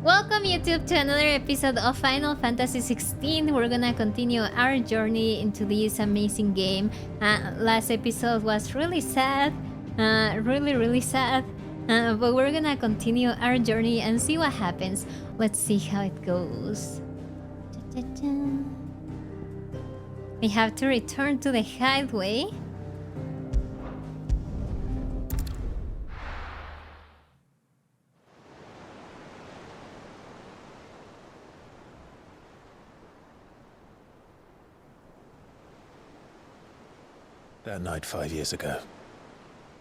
Welcome YouTube to another episode of Final Fantasy XVI. We're gonna continue our journey into this amazing game. Last episode was really sad, really sad. But we're gonna continue our journey and see what happens. Let's see how it goes. We have to return to the hideaway. That night 5 years ago,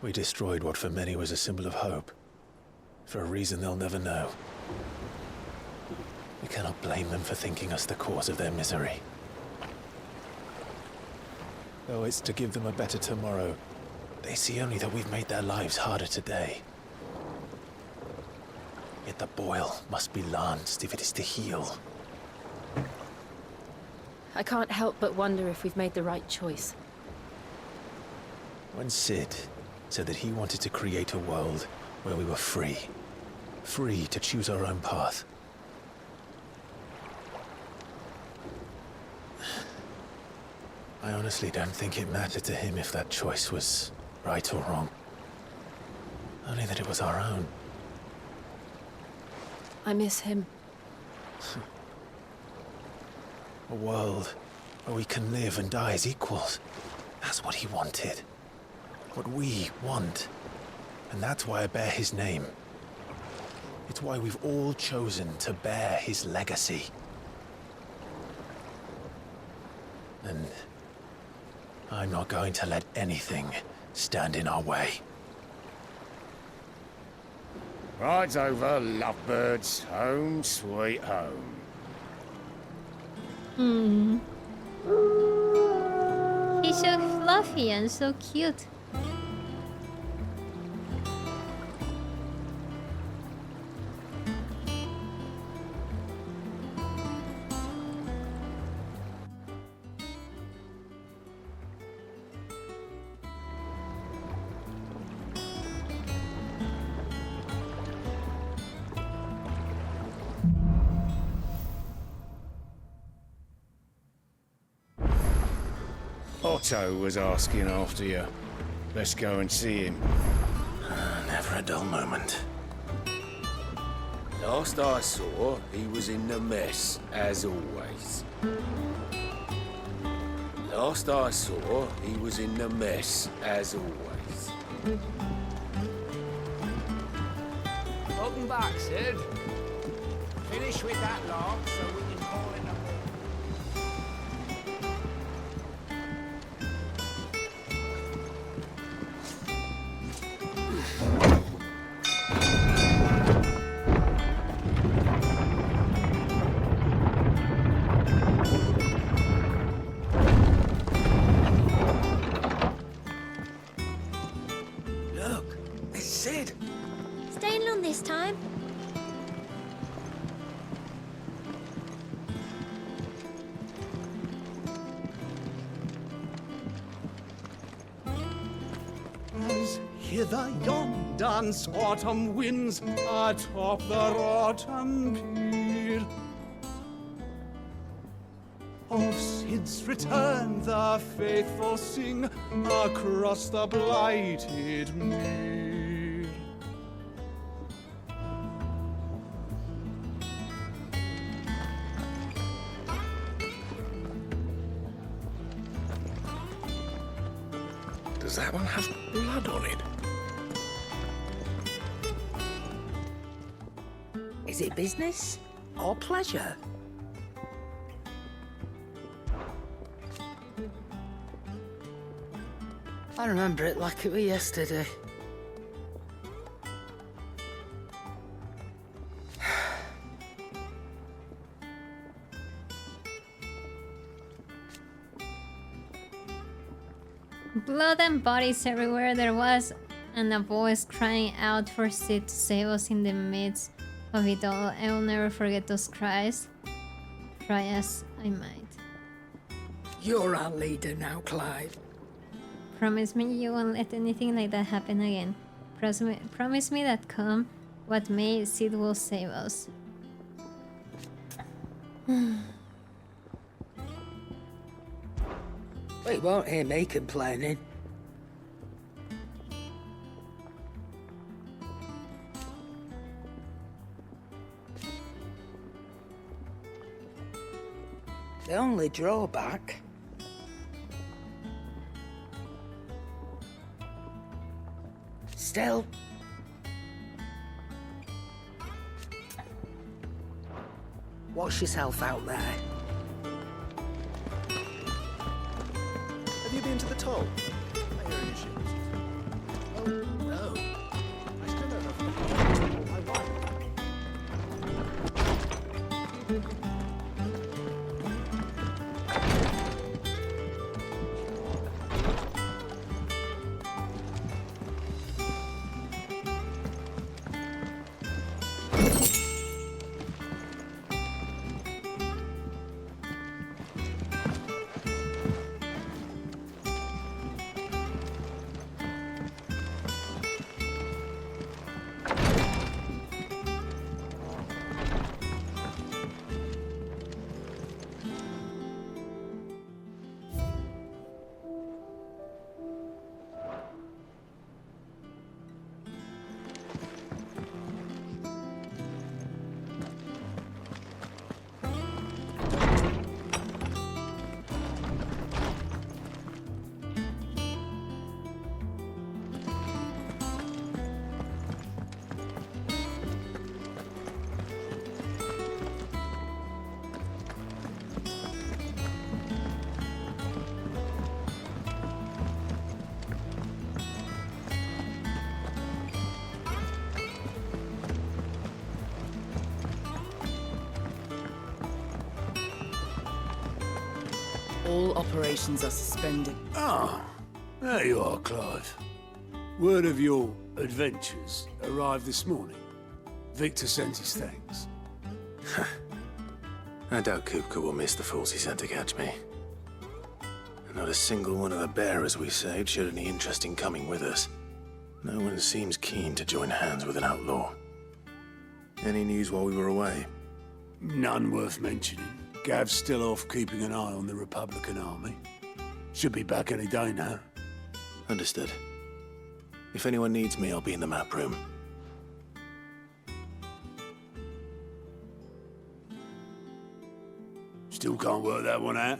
we destroyed what for many was a symbol of hope. For a reason they'll never know. We cannot blame them for thinking us the cause of their misery. Though it's to give them a better tomorrow, they see only that we've made their lives harder today. Yet the boil must be lanced if it is to heal. I can't help but wonder if we've made the right choice. When Sid said that he wanted to create a world where we were free. Free to choose our own path. I honestly don't think it mattered to him if that choice was right or wrong. Only that it was our own. I miss him. A world where we can live and die as equals. That's what he wanted. What we want. And that's why I bear his name. It's why we've all chosen to bear his legacy. And I'm not going to let anything stand in our way. Rides over, lovebirds, home sweet home. He's so fluffy and so cute. Otto was asking after you. Let's go and see him. Never a dull moment. Last I saw, he was in the mess, as always. Last I saw, he was in the mess, as always. Welcome back, Sid. Finish with that log so we can call in the Look, it's Sid. Staying long this time. As hither yon dance autumn winds atop the rotten peel. Of Sid's return the faithful sing across the blighted meal. Does that one have blood on it? Is it business or pleasure? I remember it like it was yesterday. Blood and bodies everywhere there was, and a voice crying out for Sid to save us in the midst of it all. I will never forget those cries. Try as I might. You're our leader now, Clive. Promise me you won't let anything like that happen again. Promise me that come what may, Sid will save us. Well, you won't hear me complaining. The only drawback... Still... Watch yourself out there. Have you been to the toll? I hear any ships. Oh, no. I still don't know if I want. All operations are suspended. Ah, there you are, Clive. Word of your adventures arrived this morning. Victor sent his thanks. I doubt Kupka will miss the fools he sent to catch me. Not a single one of the bearers we saved showed any interest in coming with us. No one seems keen to join hands with an outlaw. Any news while we were away? None worth mentioning. Gav's still off keeping an eye on the Republican army. Should be back any day now. Understood. If anyone needs me, I'll be in the map room. Still can't work that one out.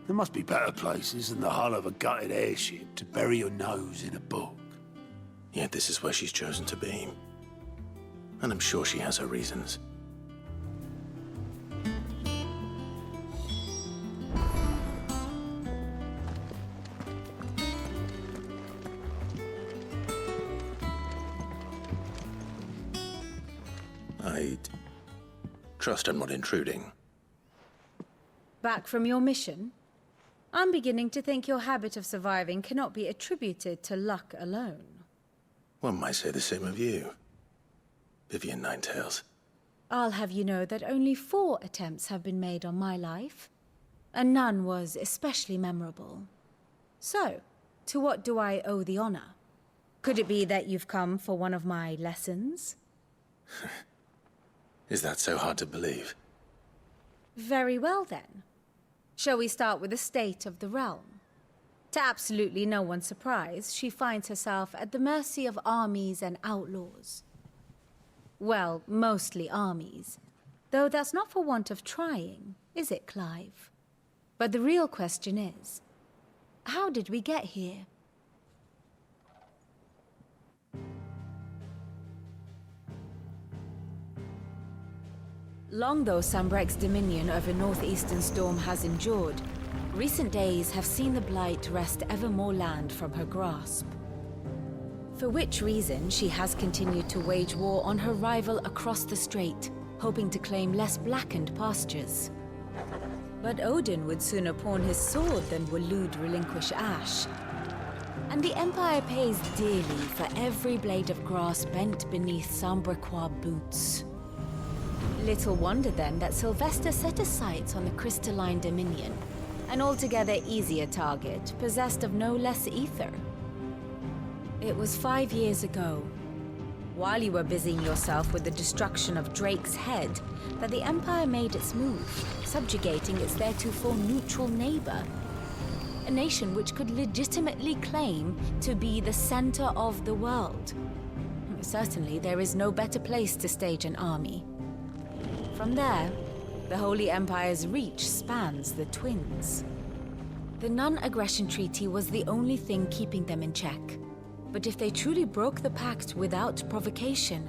There must be better places than the hull of a gutted airship to bury your nose in a book. Yet this is where she's chosen to be. And I'm sure she has her reasons. I trust I'm not intruding. Back from your mission? I'm beginning to think your habit of surviving cannot be attributed to luck alone. One might say the same of you, Vivian Ninetails. I'll have you know that only 4 attempts have been made on my life, and none was especially memorable. So, to what do I owe the honor? Could it be that you've come for one of my lessons? Is that so hard to believe? Very well then. Shall we start with the state of the realm? To absolutely no one's surprise, she finds herself at the mercy of armies and outlaws. Well, mostly armies. Though that's not for want of trying, is it, Clive? But the real question is, how did we get here? Long though Sambrek's dominion over northeastern Storm has endured, recent days have seen the Blight wrest ever more land from her grasp. For which reason she has continued to wage war on her rival across the strait, hoping to claim less blackened pastures. But Odin would sooner pawn his sword than Waloed relinquish Ash. And the Empire pays dearly for every blade of grass bent beneath Sambrequois boots. Little wonder then that Sylvester set his sights on the crystalline dominion, an altogether easier target, possessed of no less ether. It was 5 years ago. while you were busying yourself with the destruction of Drake's head, that the Empire made its move, subjugating its theretofore neutral neighbor. A nation which could legitimately claim to be the center of the world. Certainly, there is no better place to stage an army. From there, the Holy Empire's reach spans the Twins. The non-aggression treaty was the only thing keeping them in check. But if they truly broke the pact without provocation,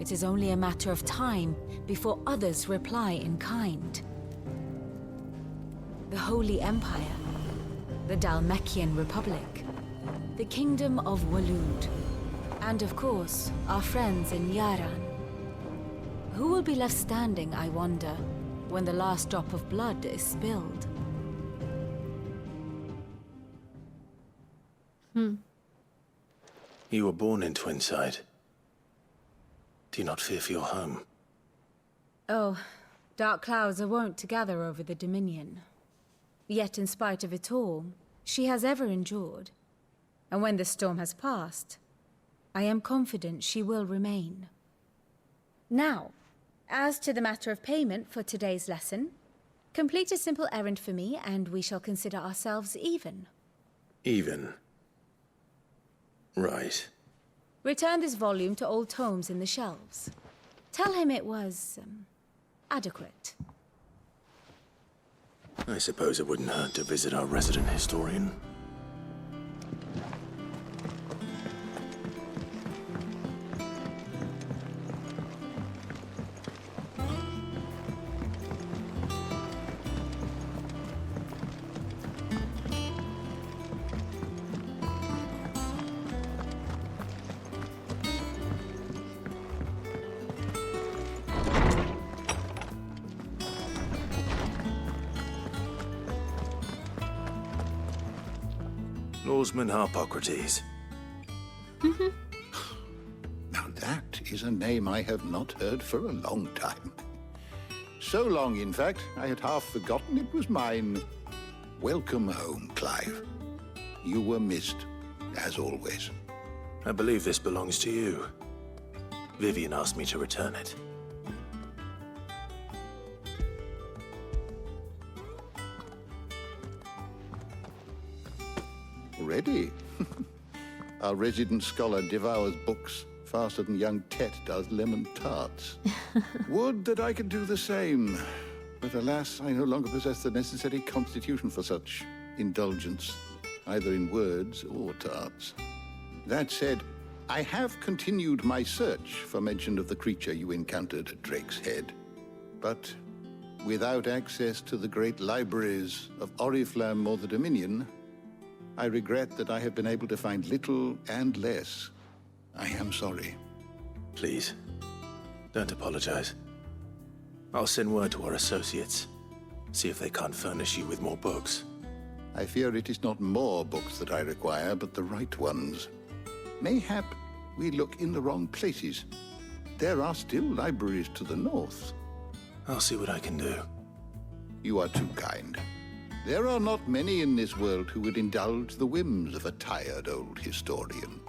it is only a matter of time before others reply in kind. The Holy Empire, the Dhalmekian Republic, the Kingdom of Waloed, and of course, our friends in Yaran. Who will be left standing, I wonder, when the last drop of blood is spilled? You were born in Twinside. Do you not fear for your home? Oh, dark clouds are wont to gather over the Dominion. Yet in spite of it all, she has ever endured. And when the storm has passed, I am confident she will remain. Now, as to the matter of payment for today's lesson, complete a simple errand for me and we shall consider ourselves even. Even? Right. Return this volume to old tomes in the shelves. Tell him it was, adequate. I suppose it wouldn't hurt to visit our resident historian. Lawsman Harpocrates. Now that is a name I have not heard for a long time. So long, in fact, I had half forgotten it was mine. Welcome home, Clive. You were missed, as always. I believe this belongs to you. Vivian asked me to return it. Ready? Our resident scholar devours books faster than young Tet does lemon tarts. Would that I could do the same. But alas, I no longer possess the necessary constitution for such indulgence, either in words or tarts. That said, I have continued my search for mention of the creature you encountered at Drake's Head. But without access to the great libraries of Oriflamme or the Dominion, I regret that I have been able to find little and less. I am sorry. Please, don't apologize. I'll send word to our associates. See if they can't furnish you with more books. I fear it is not more books that I require, but the right ones. Mayhap we look in the wrong places. There are still libraries to the north. I'll see what I can do. You are too kind. There are not many in this world who would indulge the whims of a tired old historian.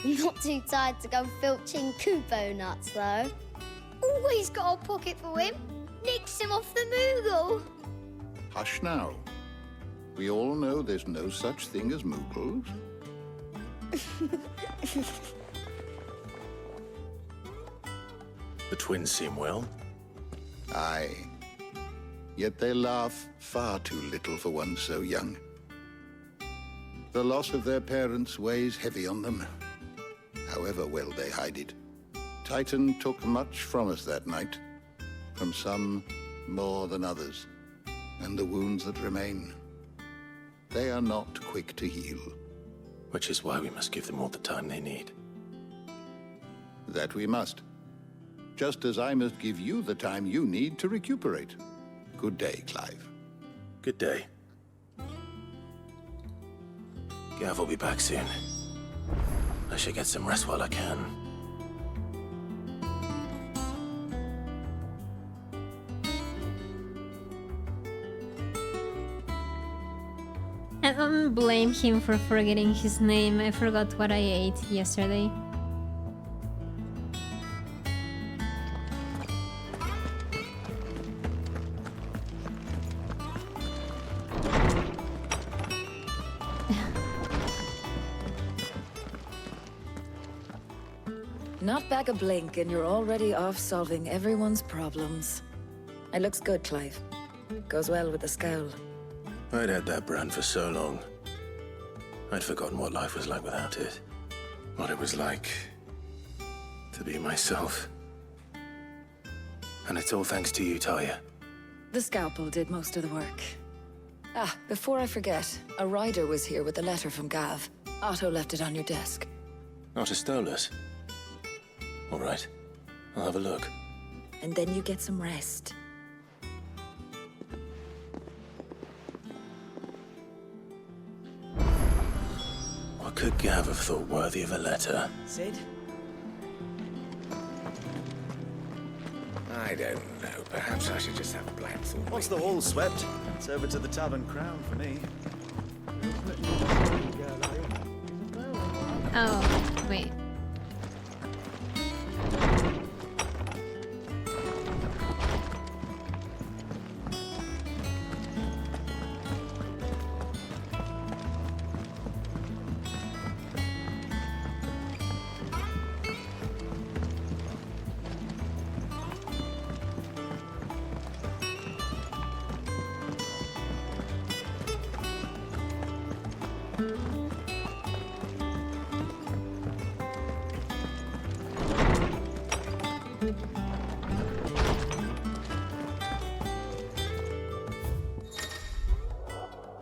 Not too tired to go filching Kupo nuts, though. Always got a pocket for him. Nicks him off the Moogle. Hush now. We all know there's no such thing as Moogles. The twins seem well. Aye. Yet they laugh far too little for one so young. The loss of their parents weighs heavy on them, however well they hide it. Titan took much from us that night, from some more than others, and the wounds that remain, they are not quick to heal. Which is why we must give them all the time they need. That we must. Just as I must give you the time you need to recuperate. Good day, Clive. Good day. Gav will be back soon. I should get some rest while I can. I don't blame him for forgetting his name. I forgot what I ate yesterday. Not back a blink and you're already off solving everyone's problems. It looks good, Clive. Goes well with the scowl. I'd had that brand for so long. I'd forgotten what life was like without it. What it was like to be myself. And it's all thanks to you, Talia. The scalpel did most of the work. Ah, before I forget, a rider was here with a letter from Gav. Otto left it on your desk. Otto stole us. All right, I'll have a look. And then you get some rest. What could Gav have thought worthy of a letter? Sid? I don't know. Perhaps I should just have a black thought. Once the hall's swept, it's over to the Tavern Crown for me. Oh, wait.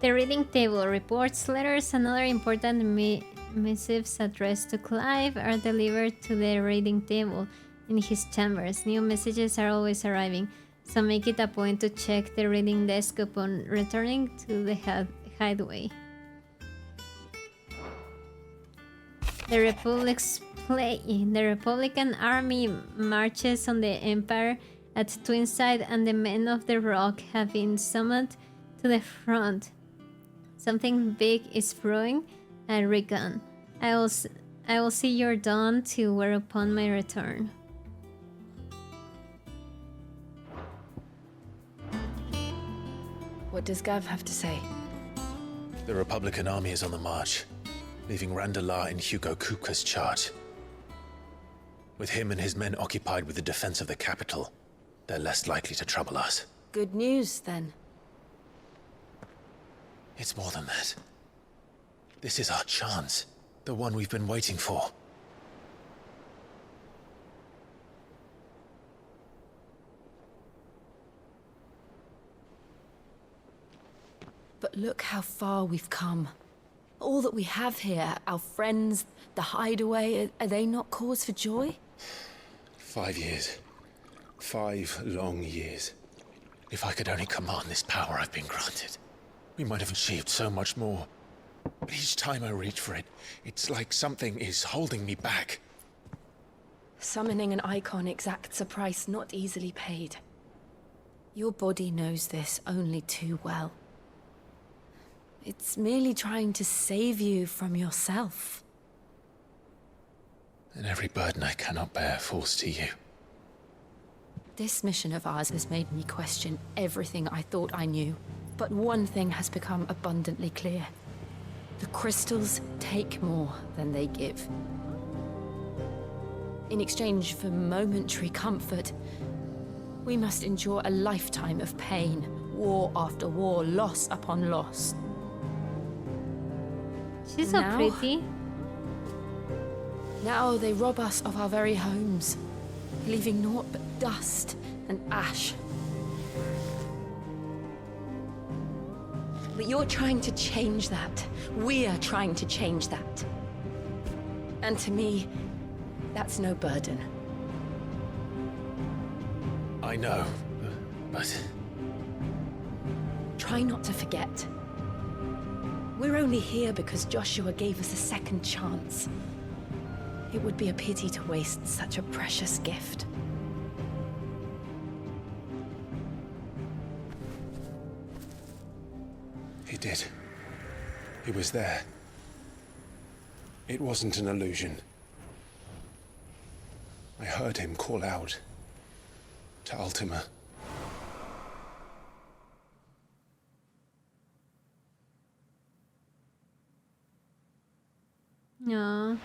The reading table reports letters and other important missives addressed to Clive are delivered to the reading table in his chambers. New messages are always arriving, so make it a point to check the reading desk upon returning to the hideaway. The Republican army marches on the Empire at Twinside, and the men of the Rock have been summoned to the front. Something big is brewing at Recon. I will see you're done to wear upon my return. What does Gav have to say? The Republican army is on the march, leaving Randalar in Hugo Kupka's charge. With him and his men occupied with the defense of the capital, they're less likely to trouble us. Good news, then. It's more than that. This is our chance. The one we've been waiting for. But look how far we've come. All that we have here, our friends, the hideaway, are they not cause for joy? 5 years. 5 long years. If I could only command this power I've been granted, we might have achieved so much more. But each time I reach for it, it's like something is holding me back. Summoning an icon exacts a price not easily paid. Your body knows this only too well. It's merely trying to save you from yourself. And every burden I cannot bear falls to you. This mission of ours has made me question everything I thought I knew. But one thing has become abundantly clear. The crystals take more than they give. In exchange for momentary comfort, we must endure a lifetime of pain, war after war, loss upon loss. She's so pretty. Now they rob us of our very homes, leaving naught but dust and ash. But you're trying to change that. We're trying to change that. And to me, that's no burden. I know, but... Try not to forget. We're only here because Joshua gave us a second chance. It would be a pity to waste such a precious gift. He did. He was there. It wasn't an illusion. I heard him call out to Ultima. No.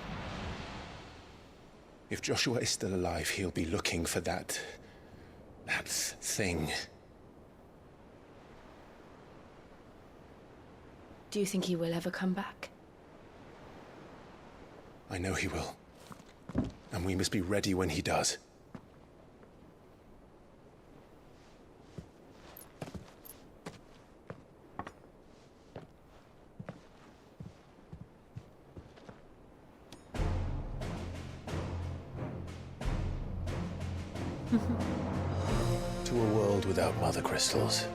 If Joshua is still alive, he'll be looking for that thing. Do you think he will ever come back? I know he will. And we must be ready when he does. To a world without mother crystals.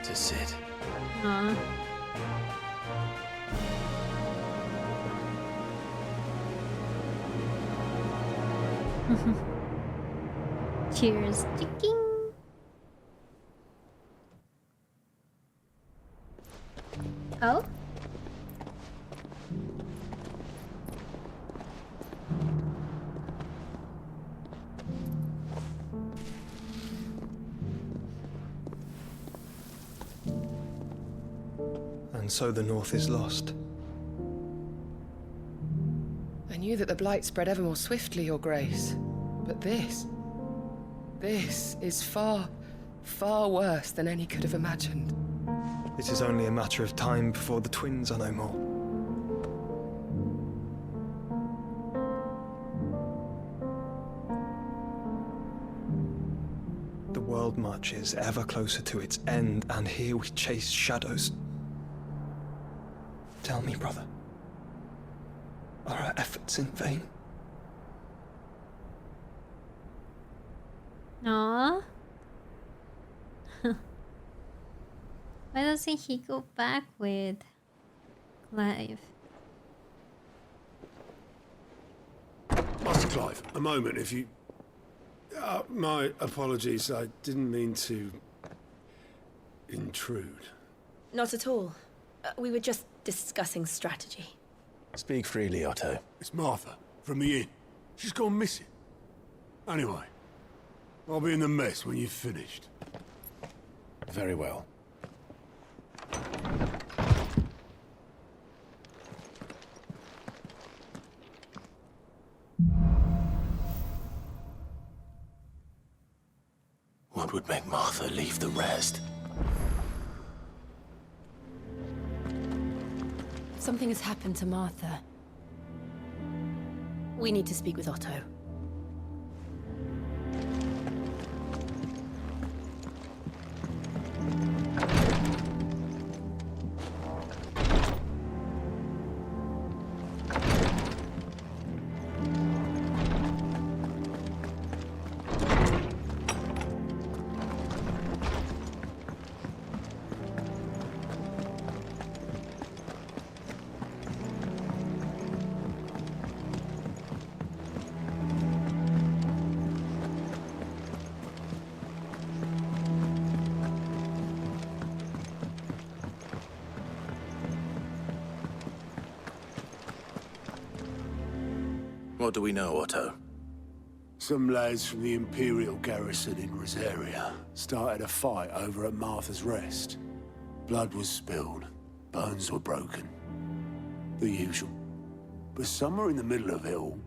To Sid. Aw. Cheers, chicken. Oh? And so the North is lost. I knew that the Blight spread ever more swiftly, Your Grace. But this is far, far worse than any could have imagined. It is only a matter of time before the twins are no more. The world marches ever closer to its end, and here we chase shadows. Tell me, brother, are our efforts in vain? Aww. Why doesn't he go back with Clive? Master Clive, a moment, if you... my apologies, I didn't mean to... intrude. Not at all. We were just discussing strategy. Speak freely, Otto. It's Martha, from the inn. She's gone missing. Anyway, I'll be in the mess when you've finished. Very well. What would make Martha leave the rest? Something has happened to Martha. We need to speak with Otto. What do we know, Otto? Some lads from the Imperial garrison in Rosaria started a fight over at Martha's Rest. Blood was spilled, bones were broken. The usual. But somewhere in the middle of it all,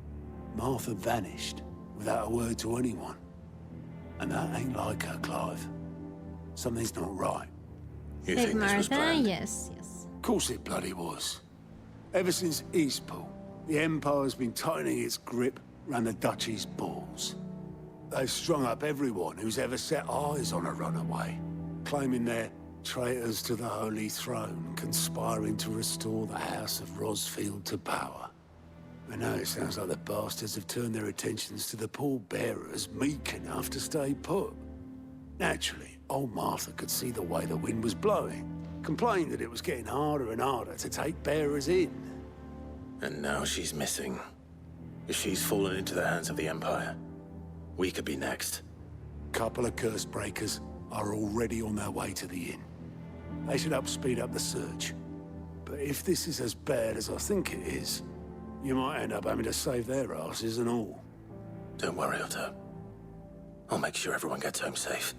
Martha vanished without a word to anyone. And that ain't like her, Clive. Something's not right. You Said think this was Martha? planned? Yes, yes. Of course it bloody was. Ever since Eastpool, the Empire's been tightening its grip round the Duchy's balls. They've strung up everyone who's ever set eyes on a runaway, claiming they're traitors to the Holy Throne, conspiring to restore the House of Rosfield to power. And now it sounds like the bastards have turned their attentions to the pallbearers meek enough to stay put. Naturally, old Martha could see the way the wind was blowing, complained that it was getting harder and harder to take bearers in. And now she's missing. If she's fallen into the hands of the Empire, we could be next. Couple of curse breakers, are already on their way to the inn. They should help speed up the search. But if this is as bad as I think it is, you might end up having to save their asses and all. Don't worry, Otto. I'll make sure everyone gets home safe.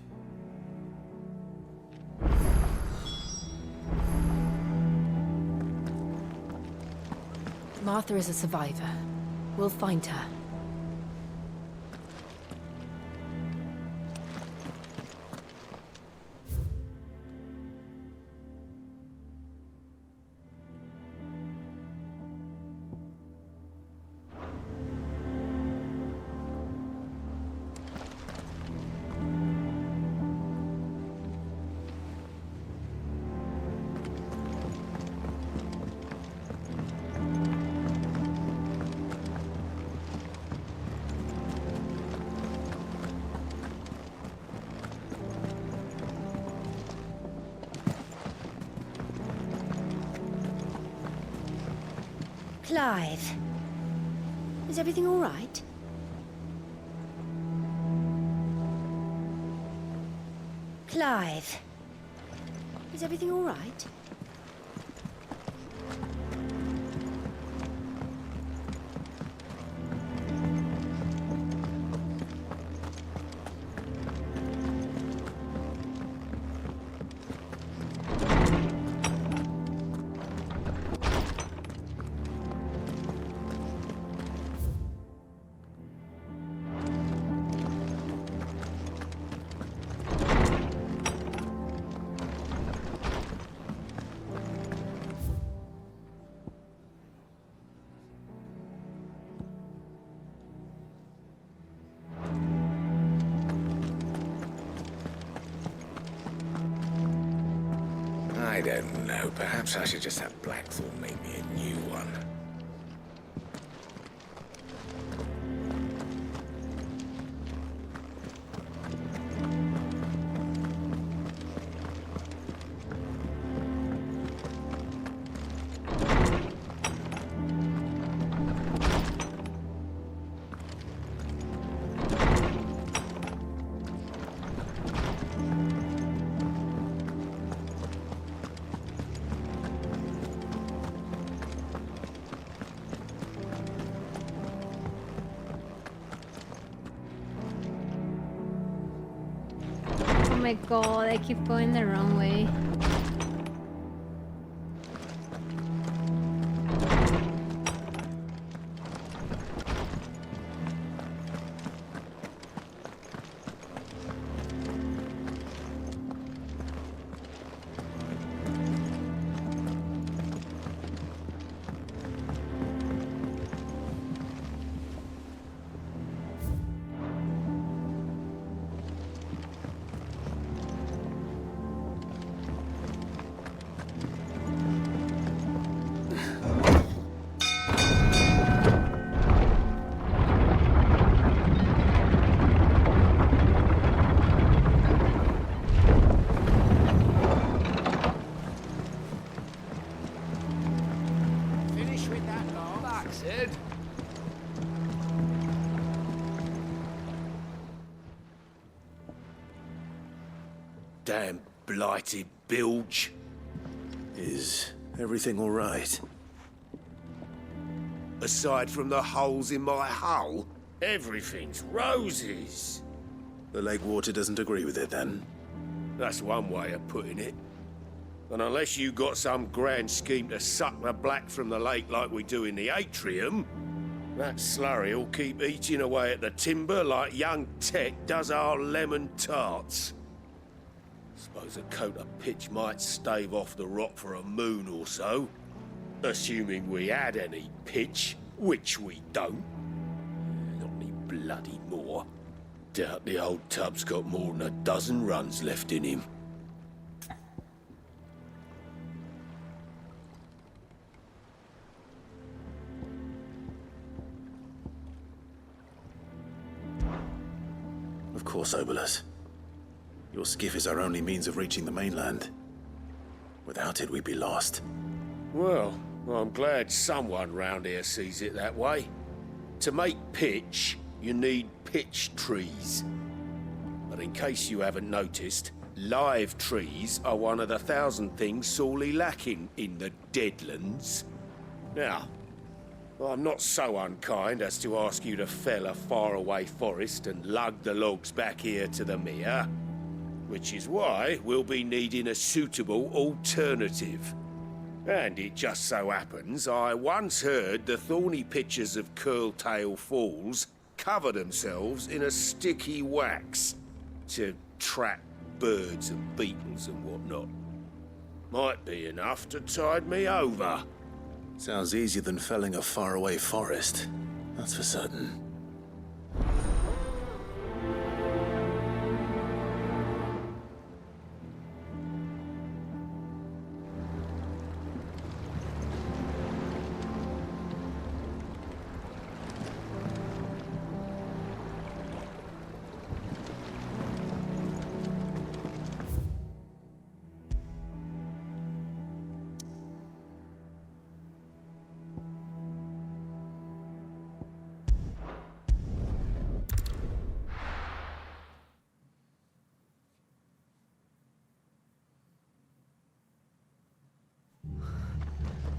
Martha is a survivor. We'll find her. Clive, is everything all right? Clive, is everything all right? I don't know. Perhaps I should just have Blackthorn make me a new one. Oh my god, I keep going the wrong way. Finish with that log. That's it. Damn blighted bilge. Is everything all right? Aside from the holes in my hull, everything's roses. The lake water doesn't agree with it, then? That's one way of putting it. And unless you got some grand scheme to suck the black from the lake like we do in the atrium, that slurry'll keep eating away at the timber like young Tech does our lemon tarts. Suppose a coat of pitch might stave off the rot for a moon or so. Assuming we had any pitch, which we don't. Not any bloody more. Doubt the old tub's got more than a dozen runs left in him. Of course, Obolus. Your skiff is our only means of reaching the mainland. Without it, we'd be lost. Well, I'm glad someone round here sees it that way. To make pitch, you need pitch trees. But in case you haven't noticed, live trees are one of the 1,000 things sorely lacking in the Deadlands. Now, I'm not so unkind as to ask you to fell a faraway forest and lug the logs back here to the mere, which is why we'll be needing a suitable alternative. And it just so happens I once heard the thorny pitchers of Curltail Falls cover themselves in a sticky wax to trap birds and beetles and whatnot. Might be enough to tide me over. Sounds easier than felling a faraway forest. That's for certain.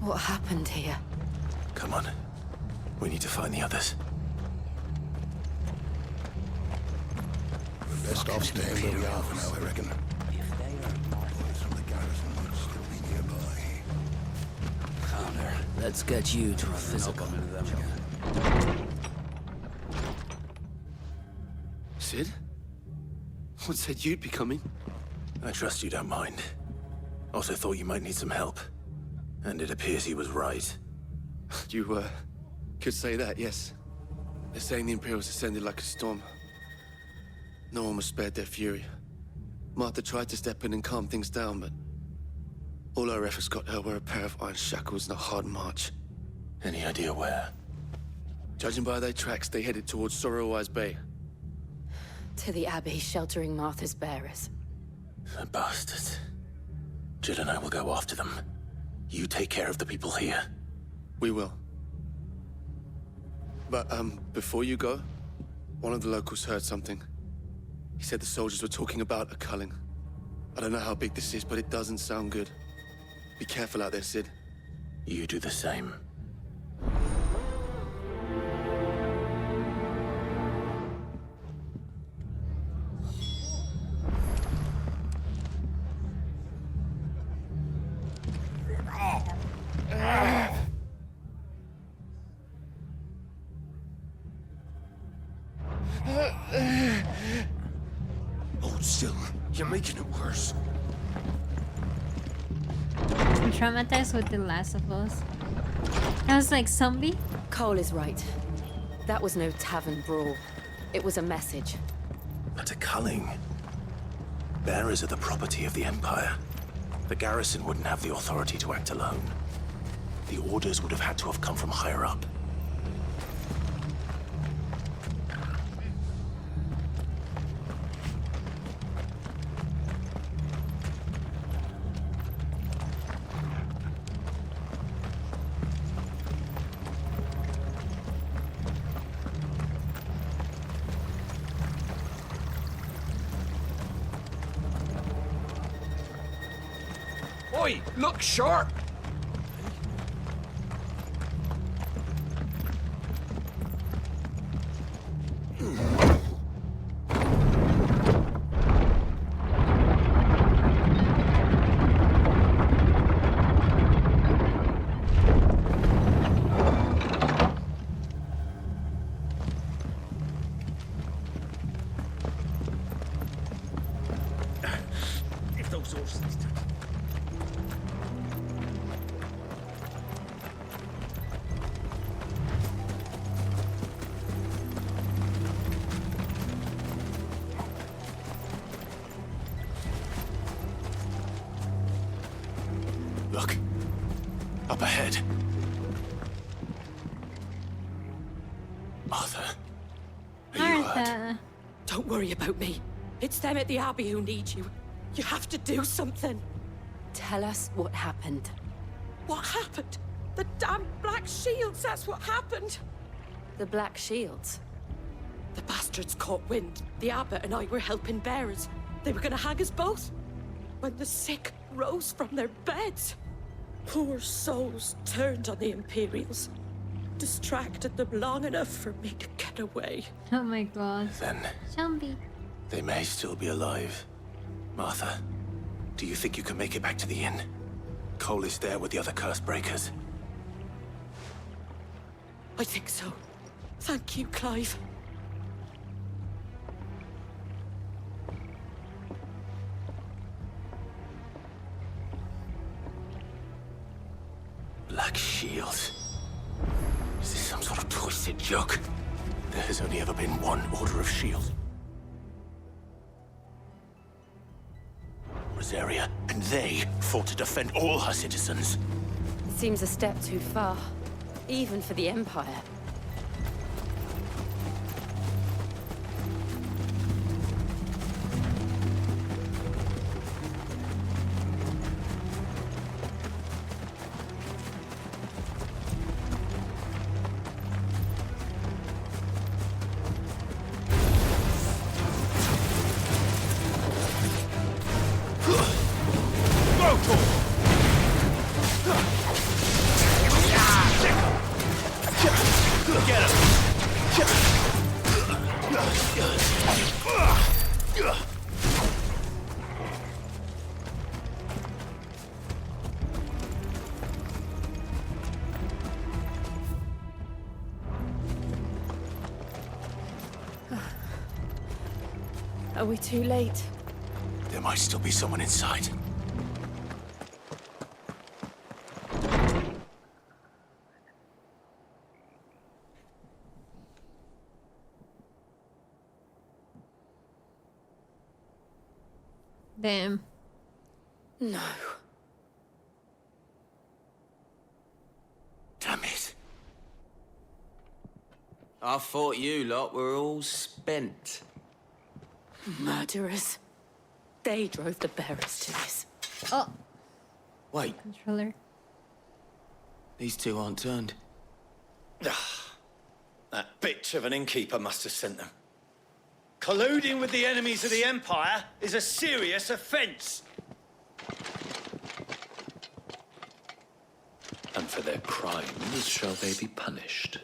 What happened here? Come on. We need to find the others. We're best off staying where we are for now, I reckon. Boys from the garrison might still be nearby. Connor, let's get you to a physical. Sid? What said you'd be coming? I trust you don't mind. Also thought you might need some help. And it appears he was right. You, could say that, yes. They're saying the Imperials descended like a storm. No one was spared their fury. Martha tried to step in and calm things down, but all our efforts got her were a pair of iron shackles and a hard march. Any idea where? Judging by their tracks, they headed towards Sorrowwise Bay. To the Abbey sheltering Martha's bearers. The bastards. Jill and I will go after them. You take care of the people here. We will. But, before you go, one of the locals heard something. He said the soldiers were talking about a culling. I don't know how big this is, but it doesn't sound good. Be careful out there, Sid. You do the same. Hold still. You're making it worse. I'm traumatized with The Last of Us. I was like, zombie? Cole is right. That was no tavern brawl. It was a message. But a culling. Bearers are the property of the Empire. The garrison wouldn't have the authority to act alone. The orders would have had to have come from higher up. Oi, look sharp! If those horses... Look. Up ahead. Arthur. Martha. Don't worry about me. It's them at the Abbey who need you. You have to do something. Tell us what happened. What happened? The damn Black Shields, that's what happened. The Black Shields? The bastards caught wind. The abbot and I were helping bearers. They were gonna hang us both. When the sick rose from their beds. Poor souls turned on the Imperials. Distracted them long enough for me to get away. Oh my god. Then Zombie. they may still be alive. Martha, do you think you can make it back to the inn? Cole is there with the other curse breakers. I think so. Thank you, Clive. Black shields. Is this some sort of twisted joke? There has only ever been one Order of Shield. Rosaria, and they fought to defend all her citizens. It seems a step too far, even for the Empire. Are we too late? There might still be someone inside. Damn. No. Damn it. I thought you lot were all spent. Murderers. They drove the bearers to this. Oh. Wait, Controller. these two aren't turned. That bitch of an innkeeper must have sent them. Colluding with the enemies of the Empire is a serious offense. And for their crimes shall they be punished.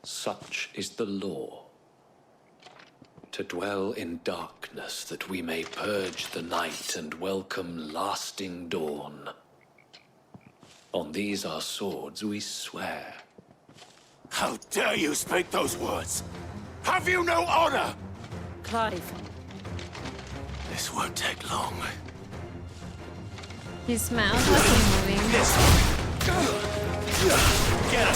Such is the law. To dwell in darkness that we may purge the night and welcome lasting dawn. On these our swords we swear. How dare you speak those words? Have you no honor? Clive. This won't take long. His mouth wasn't moving. Get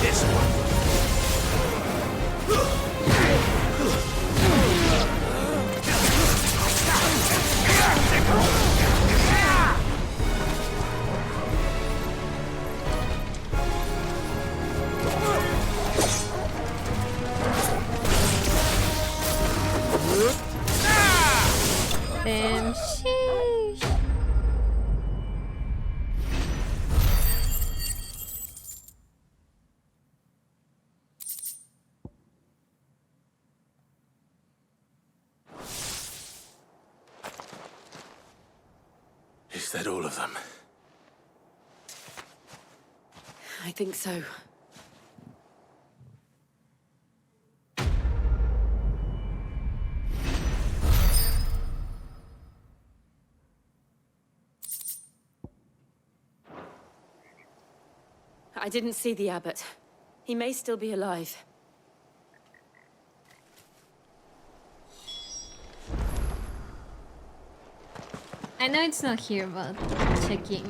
this one. Damn, sheesh. Is that all of them? I think so. I didn't see the abbot. He may still be alive. I know it's not here, but checking.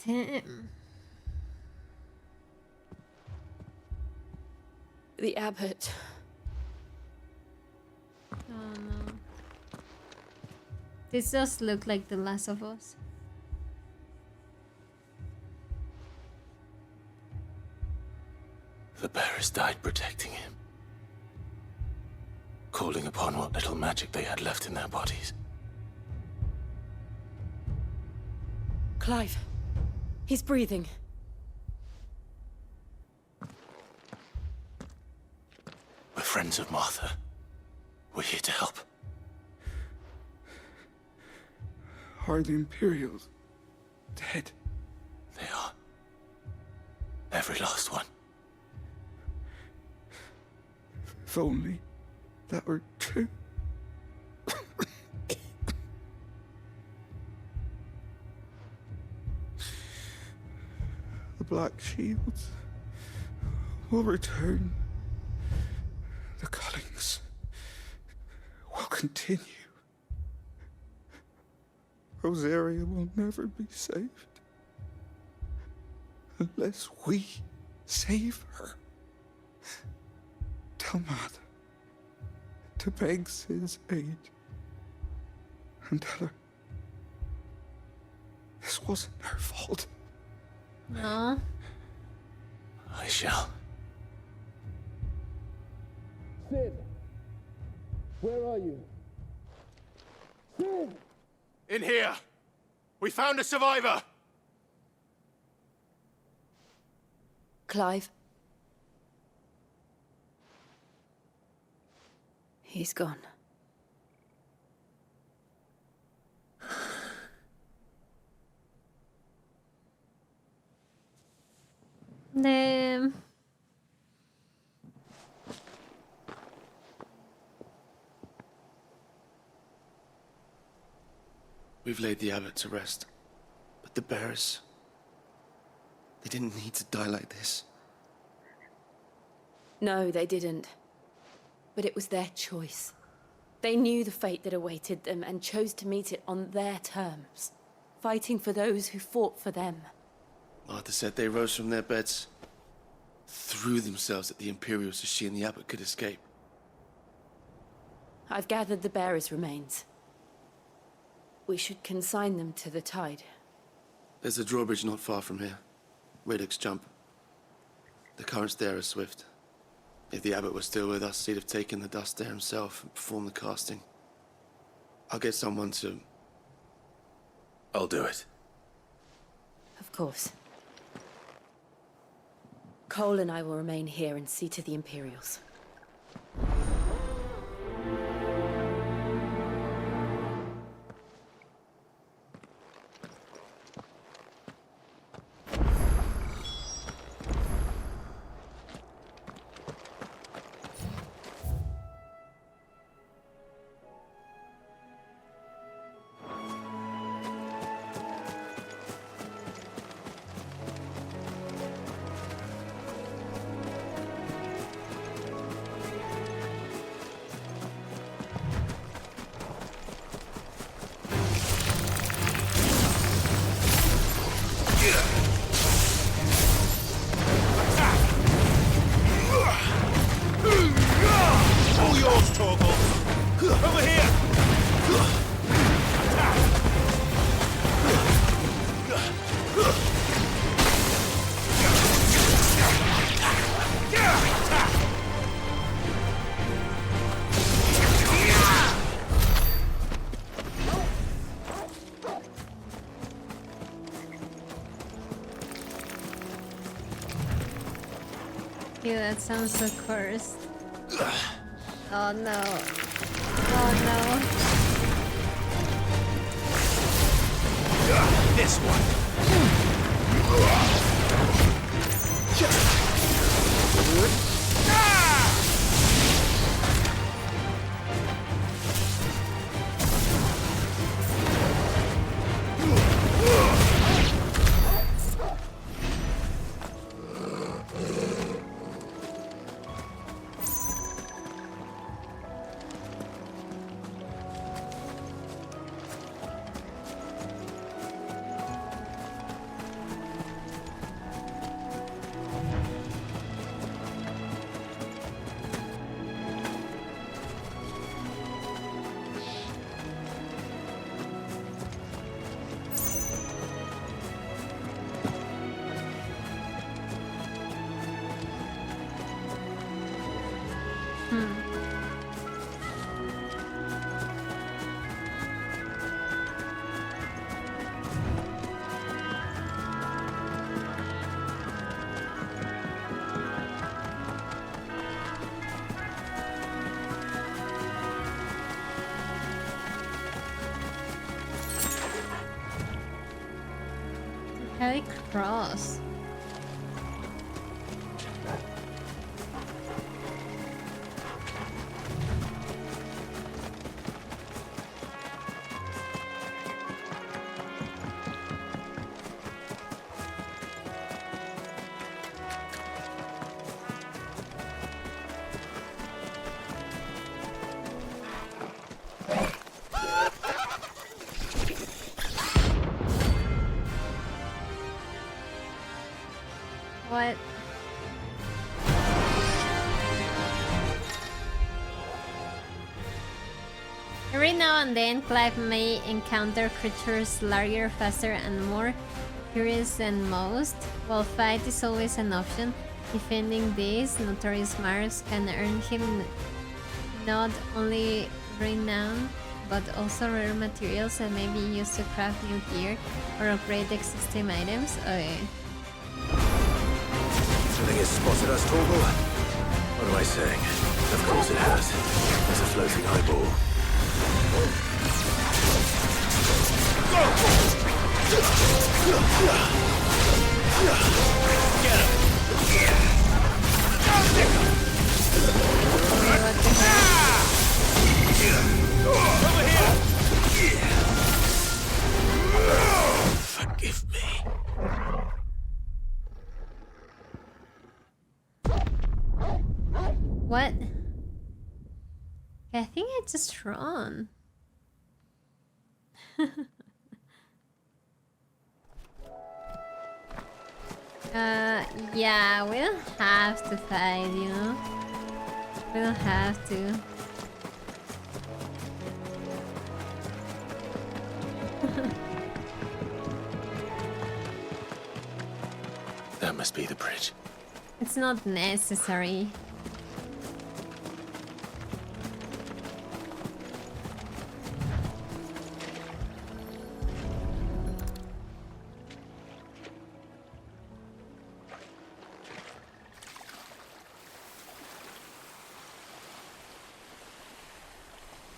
Damn. The abbot. Oh no. This does look like The Last of Us. The bearers died protecting him, calling upon what little magic they had left in their bodies. Clive. He's breathing. We're friends of Martha. We're here to help. Are the Imperials dead? They are. Every last one. If only that were true. The Black Shields will return. The cullings will continue. Rosaria will never be saved unless we save her. Tell Mother to beg Sid's aid and tell her this wasn't her fault. No. I shall. Sid! Where are you? Sid! In here! We found a survivor! Clive. He's gone. Damn. We've laid the abbot to rest. But the bearers... they didn't need to die like this. No, they didn't. But it was their choice. They knew the fate that awaited them and chose to meet it on their terms, fighting for those who fought for them. Martha said they rose from their beds, threw themselves at the Imperials so she and the abbot could escape. I've gathered the bearers' remains. We should consign them to the tide. There's a drawbridge not far from here. Radix Jump. The currents there are swift. If the abbot was still with us, he'd have taken the dust there himself and performed the casting. I'll get someone to... I'll do it. Of course. Cole and I will remain here and see to the Imperials. Ew, that sounds so cursed. Oh no. Oh no. This one. metallic cross. What? Every now and then, Clive may encounter creatures larger, faster, and more furious than most. While fight is always an option, defending these notorious marks can earn him not only renown, but also rare materials that may be used to craft new gear or upgrade existing items. Okay. Something has spotted us, Torgal? What am I saying? Of course it has. There's a floating eyeball. Forgive me. What? I think I just run. Yeah, we don't have to fight, you know? We don't have to. That must be the bridge. It's not necessary.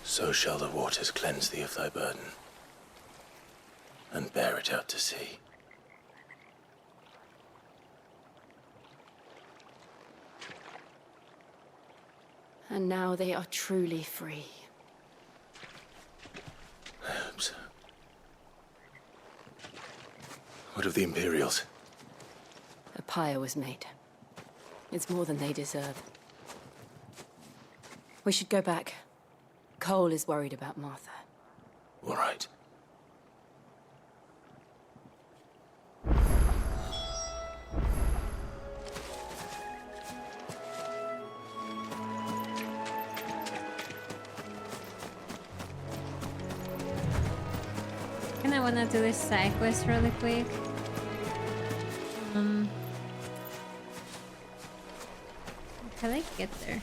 So shall the waters cleanse thee of thy burden, and bear it out to sea. And now they are truly free. I hope so. What of the Imperials? A pyre was made. It's more than they deserve. We should go back. Cole is worried about Martha. All right. And I wanna do this side quest really quick. How do I get there?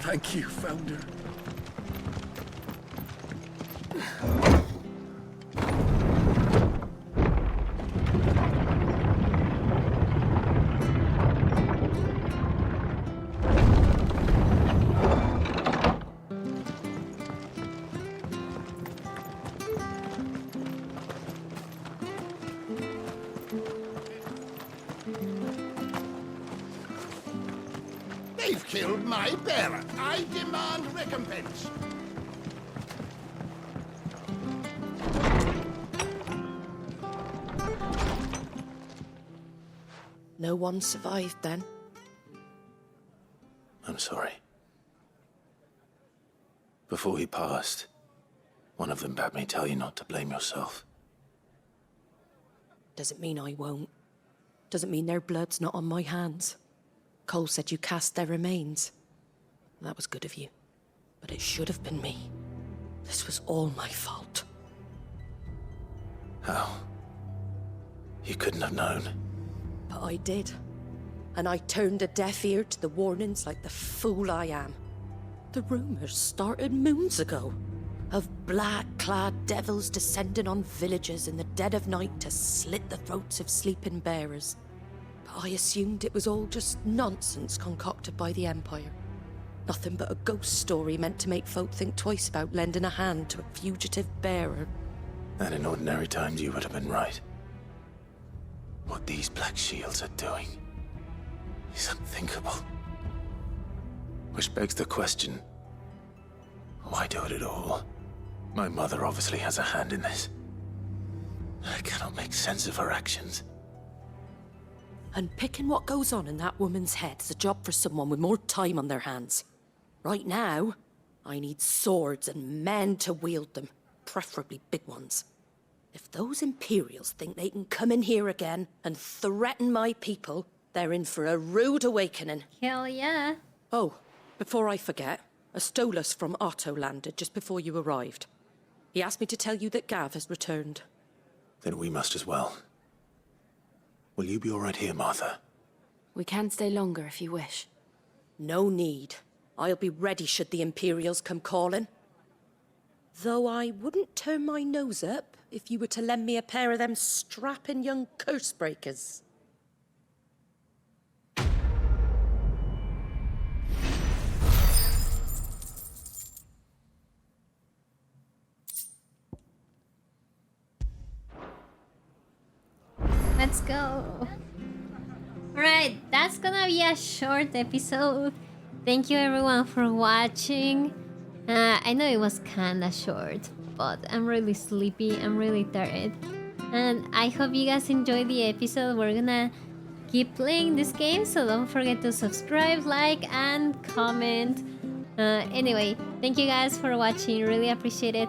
Thank you, Founder. They've killed my bearer. I demand recompense. No one survived then. I'm sorry. Before he passed, one of them bade me tell you not to blame yourself. Doesn't mean I won't. Doesn't mean their blood's not on my hands. Cole said you cast their remains. That was good of you. But it should have been me. This was all my fault. How? You couldn't have known. But I did. And I turned a deaf ear to the warnings like the fool I am. The rumors started moons ago. Of black-clad devils descending on villages in the dead of night to slit the throats of sleeping bearers. But I assumed it was all just nonsense concocted by the Empire. Nothing but a ghost story meant to make folk think twice about lending a hand to a fugitive bearer. And in ordinary times you would have been right. What these Black Shields are doing is unthinkable. Which begs the question, why do it at all? My mother obviously has a hand in this. I cannot make sense of her actions. Unpicking what goes on in that woman's head is a job for someone with more time on their hands. Right now, I need swords and men to wield them, preferably big ones. If those Imperials think they can come in here again and threaten my people, they're in for a rude awakening. Hell yeah. Oh, before I forget, a Stolas from Otto landed just before you arrived. He asked me to tell you that Gav has returned. Then we must as well. Will you be all right here, Martha? We can stay longer if you wish. No need. I'll be ready should the Imperials come calling. Though I wouldn't turn my nose up if you were to lend me a pair of them strapping young curse breakers. Let's go. Alright, that's gonna be a short episode. Thank you everyone for watching. I know it was kinda short, but I'm really sleepy, I'm really tired. And I hope you guys enjoyed the episode. We're gonna keep playing this game, so don't forget to subscribe, like, and comment. Anyway, thank you guys for watching, really appreciate it.